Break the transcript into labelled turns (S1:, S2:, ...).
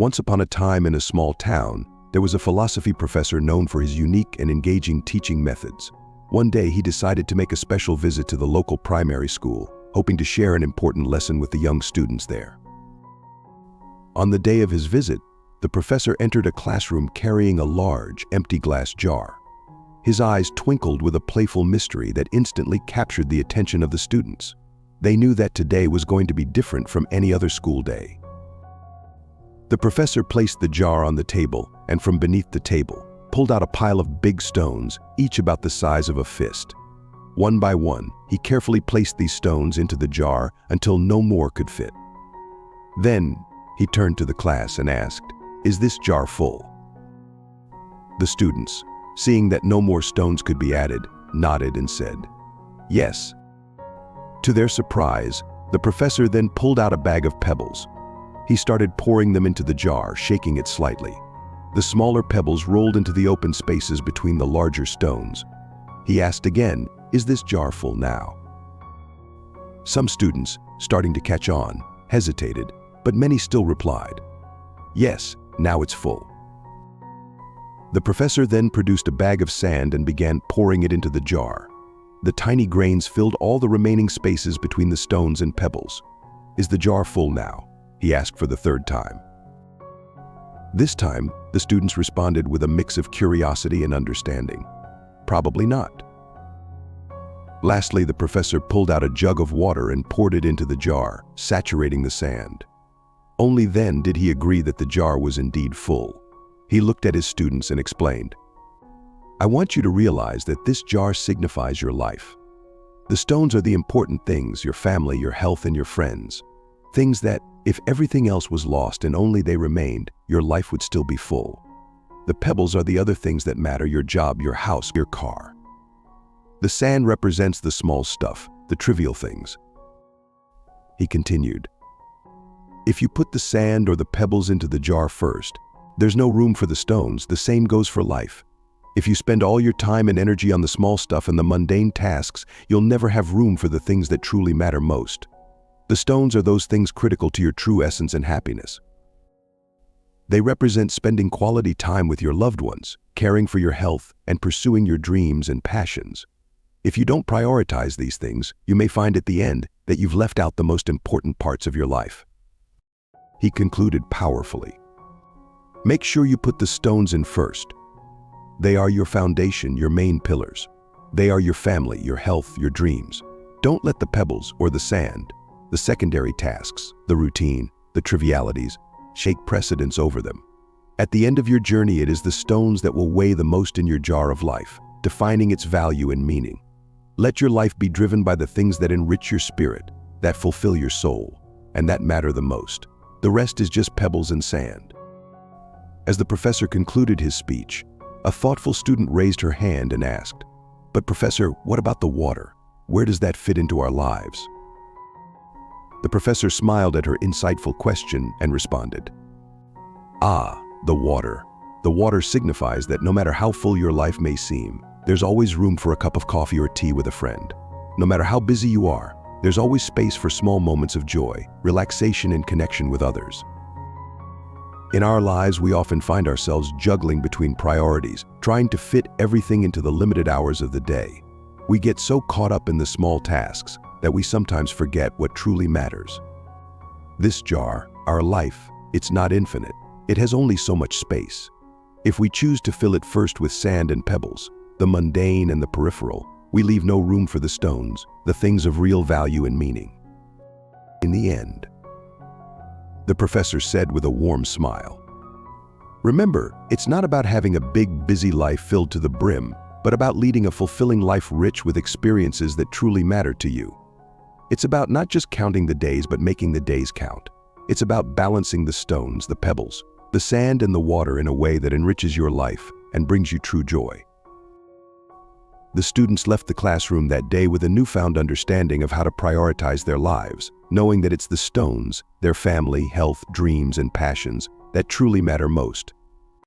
S1: Once upon a time in a small town, there was a philosophy professor known for his unique and engaging teaching methods. One day he decided to make a special visit to the local primary school, hoping to share an important lesson with the young students there. On the day of his visit, the professor entered a classroom carrying a large, empty glass jar. His eyes twinkled with a playful mystery that instantly captured the attention of the students. They knew that today was going to be different from any other school day. The professor placed the jar on the table, and from beneath the table, pulled out a pile of big stones, each about the size of a fist. One by one, he carefully placed these stones into the jar until no more could fit. Then, he turned to the class and asked, "Is this jar full?" The students, seeing that no more stones could be added, nodded and said, "Yes." To their surprise, the professor then pulled out a bag of pebbles. He started pouring them into the jar, shaking it slightly. The smaller pebbles rolled into the open spaces between the larger stones. He asked again, "Is this jar full now?" Some students, starting to catch on, hesitated, but many still replied, "Yes, now it's full." The professor then produced a bag of sand and began pouring it into the jar. The tiny grains filled all the remaining spaces between the stones and pebbles. "Is the jar full now?" he asked for the third time. This time, the students responded with a mix of curiosity and understanding. "Probably not." Lastly, the professor pulled out a jug of water and poured it into the jar, saturating the sand. Only then did he agree that the jar was indeed full. He looked at his students and explained, "I want you to realize that this jar signifies your life. The stones are the important things, your family, your health, and your friends. Things that, if everything else was lost and only they remained, your life would still be full. The pebbles are the other things that matter, your job, your house, your car. The sand represents the small stuff, the trivial things." He continued, "If you put the sand or the pebbles into the jar first, there's no room for the stones. The same goes for life. If you spend all your time and energy on the small stuff and the mundane tasks, you'll never have room for the things that truly matter most. The stones are those things critical to your true essence and happiness. They represent spending quality time with your loved ones, caring for your health, and pursuing your dreams and passions. If you don't prioritize these things, you may find at the end that you've left out the most important parts of your life." He concluded powerfully, "Make sure you put the stones in first. They are your foundation, your main pillars. They are your family, your health, your dreams. Don't let the pebbles or the sand, the secondary tasks, the routine, the trivialities, shake precedence over them. At the end of your journey, it is the stones that will weigh the most in your jar of life, defining its value and meaning. Let your life be driven by the things that enrich your spirit, that fulfill your soul, and that matter the most. The rest is just pebbles and sand." As the professor concluded his speech, a thoughtful student raised her hand and asked, "But Professor, what about the water? Where does that fit into our lives?" The professor smiled at her insightful question and responded, "Ah, the water. The water signifies that no matter how full your life may seem, there's always room for a cup of coffee or tea with a friend. No matter how busy you are, there's always space for small moments of joy, relaxation, and connection with others." In our lives, we often find ourselves juggling between priorities, trying to fit everything into the limited hours of the day. We get so caught up in the small tasks that we sometimes forget what truly matters. This jar, our life, it's not infinite. It has only so much space. If we choose to fill it first with sand and pebbles, the mundane and the peripheral, we leave no room for the stones, the things of real value and meaning. In the end, the professor said with a warm smile, "Remember, it's not about having a big, busy life filled to the brim, but about leading a fulfilling life rich with experiences that truly matter to you. It's about not just counting the days, but making the days count. It's about balancing the stones, the pebbles, the sand and the water in a way that enriches your life and brings you true joy." The students left the classroom that day with a newfound understanding of how to prioritize their lives, knowing that it's the stones, their family, health, dreams, and passions that truly matter most.